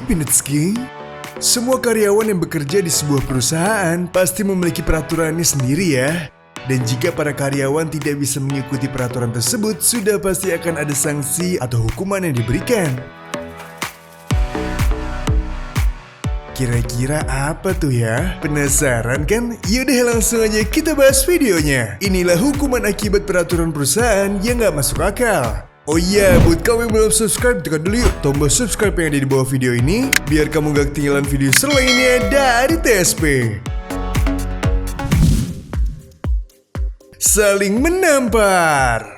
Pinetsky. Semua karyawan yang bekerja di sebuah perusahaan pasti memiliki peraturannya sendiri ya. Dan jika para karyawan tidak bisa mengikuti peraturan tersebut, sudah pasti akan ada sanksi atau hukuman yang diberikan. Kira-kira apa tuh ya? Penasaran kan? Yaudah langsung aja kita bahas videonya. Inilah hukuman akibat peraturan perusahaan yang gak masuk akal. Oh iya, buat kamu yang belum subscribe, tekan dulu yuk tombol subscribe yang ada di bawah video ini, biar kamu gak ketinggalan video seru lainnya dari TSP. Saling menampar.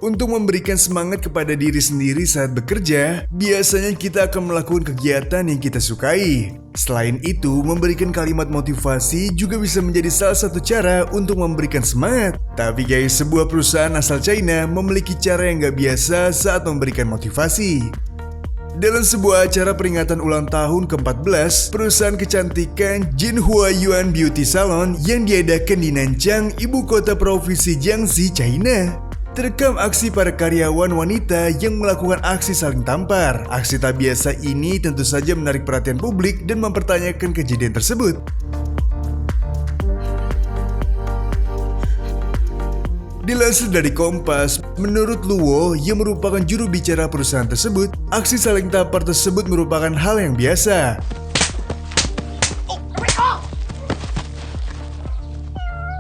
Untuk memberikan semangat kepada diri sendiri saat bekerja, biasanya kita akan melakukan kegiatan yang kita sukai. Selain itu, memberikan kalimat motivasi juga bisa menjadi salah satu cara untuk memberikan semangat. Tapi guys, sebuah perusahaan asal China memiliki cara yang gak biasa saat memberikan motivasi. Dalam sebuah acara peringatan ulang tahun ke-14, perusahaan kecantikan Jinhua Yuan Beauty Salon yang diadakan di Nanchang, ibu kota provinsi Jiangxi, China, terekam aksi para karyawan wanita yang melakukan aksi saling tampar. Aksi tak biasa ini tentu saja menarik perhatian publik dan mempertanyakan kejadian tersebut. Dilansir dari Kompas, menurut Luo yang merupakan juru bicara perusahaan tersebut, aksi saling tampar tersebut merupakan hal yang biasa.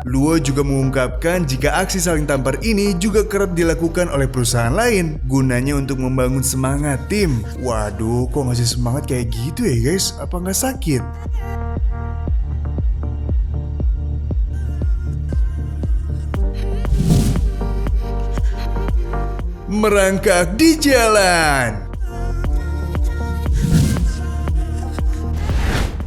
Luo juga mengungkapkan jika aksi saling tampar ini juga kerap dilakukan oleh perusahaan lain, gunanya untuk membangun semangat tim. Waduh, kok ngasih semangat kayak gitu ya guys? Apa nggak sakit? Merangkak di jalan.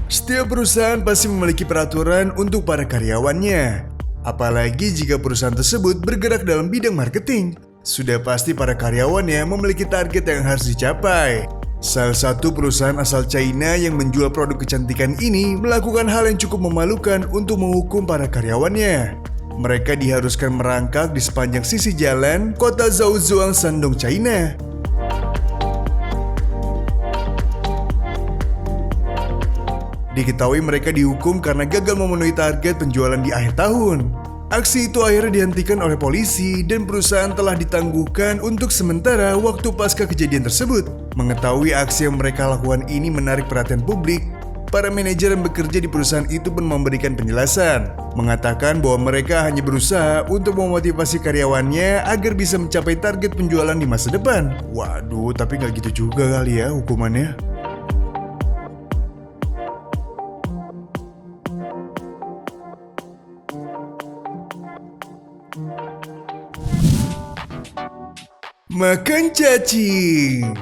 Setiap perusahaan pasti memiliki peraturan untuk para karyawannya. Apalagi jika perusahaan tersebut bergerak dalam bidang marketing. Sudah pasti para karyawannya memiliki target yang harus dicapai. Salah satu perusahaan asal China yang menjual produk kecantikan ini melakukan hal yang cukup memalukan untuk menghukum para karyawannya. Mereka diharuskan merangkak di sepanjang sisi jalan kota Zhaozhuang, Shandong, China. Diketahui mereka dihukum karena gagal memenuhi target penjualan di akhir tahun. Aksi itu akhirnya dihentikan oleh polisi dan perusahaan telah ditangguhkan untuk sementara waktu pasca kejadian tersebut. Mengetahui aksi yang mereka lakukan ini menarik perhatian publik, para manajer yang bekerja di perusahaan itu pun memberikan penjelasan, mengatakan bahwa mereka hanya berusaha untuk memotivasi karyawannya agar bisa mencapai target penjualan di masa depan. Waduh, tapi nggak gitu juga kali ya hukumannya. Makan cacing.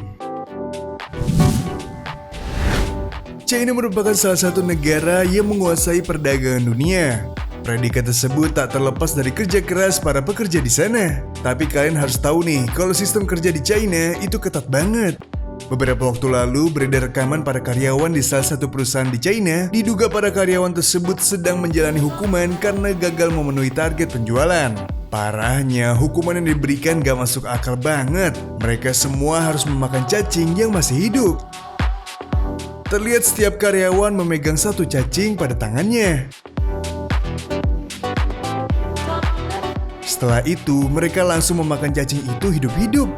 China merupakan salah satu negara yang menguasai perdagangan dunia. Predikat tersebut tak terlepas dari kerja keras para pekerja di sana. Tapi kalian harus tahu nih, kalau sistem kerja di China itu ketat banget. Beberapa waktu lalu beredar rekaman para karyawan di salah satu perusahaan di China. Diduga para karyawan tersebut sedang menjalani hukuman karena gagal memenuhi target penjualan. Parahnya, hukuman yang diberikan gak masuk akal banget. Mereka semua harus memakan cacing yang masih hidup. Terlihat setiap karyawan memegang satu cacing pada tangannya. Setelah itu, mereka langsung memakan cacing itu hidup-hidup.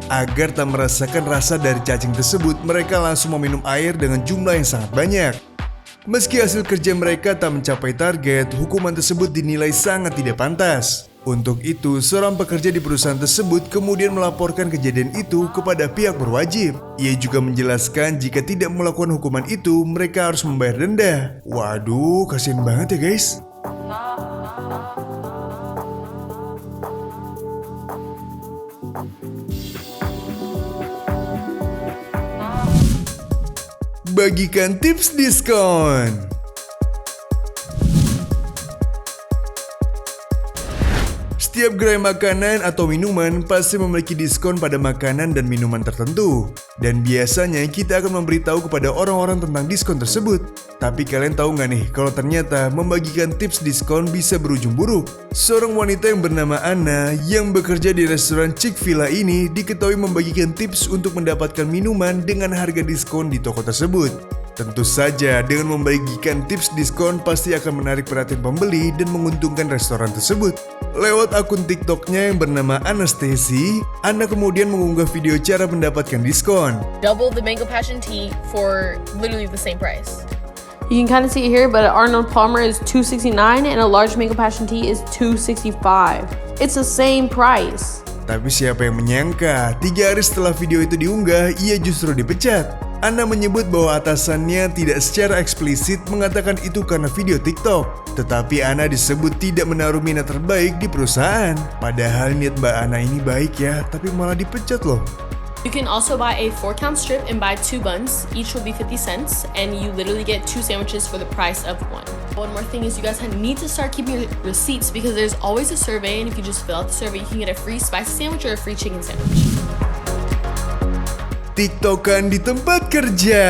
Agar tak merasakan rasa dari cacing tersebut, mereka langsung meminum air dengan jumlah yang sangat banyak. Meski hasil kerja mereka tak mencapai target, hukuman tersebut dinilai sangat tidak pantas. Untuk itu, seorang pekerja di perusahaan tersebut kemudian melaporkan kejadian itu kepada pihak berwajib. Ia juga menjelaskan jika tidak melakukan hukuman itu, mereka harus membayar denda. Waduh, kasihan banget ya guys. Bagikan tips diskon. Setiap gerai makanan atau minuman pasti memiliki diskon pada makanan dan minuman tertentu. Dan biasanya kita akan memberitahu kepada orang-orang tentang diskon tersebut. Tapi kalian tahu nggak nih kalau ternyata membagikan tips diskon bisa berujung buruk? Seorang wanita yang bernama Anna yang bekerja di restoran Chick-fil-A ini diketahui membagikan tips untuk mendapatkan minuman dengan harga diskon di toko tersebut. Tentu saja dengan membagikan tips diskon pasti akan menarik perhatian pembeli dan menguntungkan restoran tersebut. Lewat akun TikToknya yang bernama Anastasia, Anna kemudian mengunggah video cara mendapatkan diskon. Double the mango passion tea for literally the same price. You can kind of see it here, but an Arnold Palmer is $2.69 and a large mango passion tea is $2.65. It's the same price. Tapi siapa yang menyangka, 3 hari setelah video itu diunggah, ia justru dipecat. Anna menyebut bahwa atasannya tidak secara eksplisit mengatakan itu karena video TikTok. Tetapi Anna disebut tidak menaruh minat terbaik di perusahaan. Padahal niat Mbak Anna ini baik ya, tapi malah dipecat loh. You can also buy a 4-count strip and buy 2 buns. Each will be 50 cents, and you literally get 2 sandwiches for the price of 1. One more thing is you guys need to start keeping your receipts because there's always a survey, and if you just fill out the survey, you can get a free spicy sandwich or a free chicken sandwich. TikTokan di tempat kerja.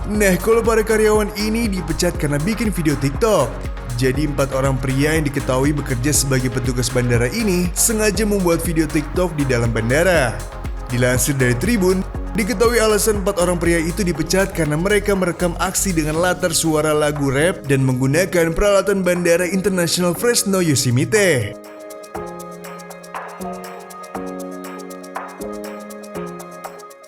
Nah, kalau para karyawan ini dipecat karena bikin video TikTok. Jadi 4 orang pria yang diketahui bekerja sebagai petugas bandara ini sengaja membuat video TikTok di dalam bandara. Dilansir dari Tribun, diketahui alasan 4 orang pria itu dipecat karena mereka merekam aksi dengan latar suara lagu rap dan menggunakan peralatan Bandara International Fresno Yosemite.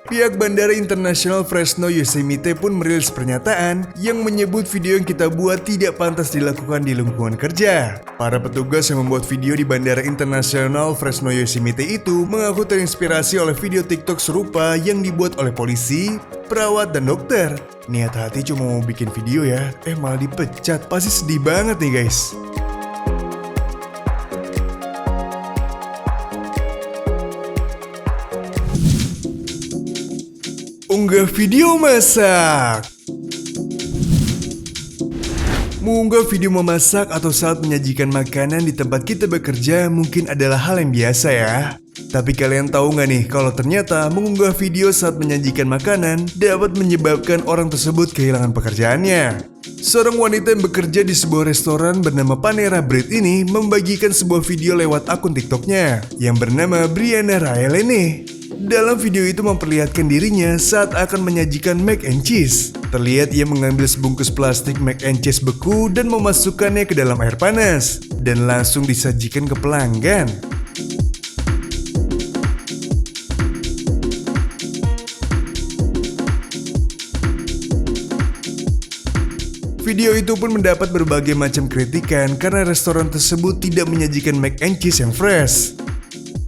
Pihak Bandara Internasional Fresno Yosemite pun merilis pernyataan yang menyebut video yang kita buat tidak pantas dilakukan di lingkungan kerja. Para petugas yang membuat video di Bandara Internasional Fresno Yosemite itu mengaku terinspirasi oleh video TikTok serupa yang dibuat oleh polisi, perawat, dan dokter. Niat hati cuma mau bikin video ya, malah dipecat. Pasti sedih banget nih guys. Unggah video masak. Mengunggah video memasak atau saat menyajikan makanan di tempat kita bekerja mungkin adalah hal yang biasa ya. Tapi kalian tahu nggak nih kalau ternyata mengunggah video saat menyajikan makanan dapat menyebabkan orang tersebut kehilangan pekerjaannya. Seorang wanita yang bekerja di sebuah restoran bernama Panera Bread ini membagikan sebuah video lewat akun TikToknya yang bernama Brianna Raelene. Dalam video itu memperlihatkan dirinya saat akan menyajikan mac and cheese. Terlihat ia mengambil sebungkus plastik mac and cheese beku dan memasukkannya ke dalam air panas dan langsung disajikan ke pelanggan. Video itu pun mendapat berbagai macam kritikan karena restoran tersebut tidak menyajikan mac and cheese yang fresh.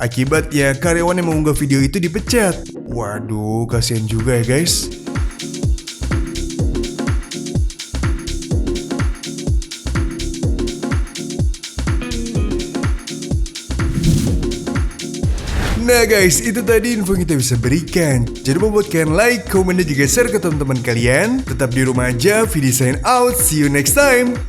Akibatnya, karyawan yang mengunggah video itu dipecat. Waduh, kasihan juga ya guys. Nah guys, itu tadi info yang kita bisa berikan. Jangan lupa buat kalian like, komen, dan juga share ke teman-teman kalian. Tetap di rumah aja, video sign out, see you next time.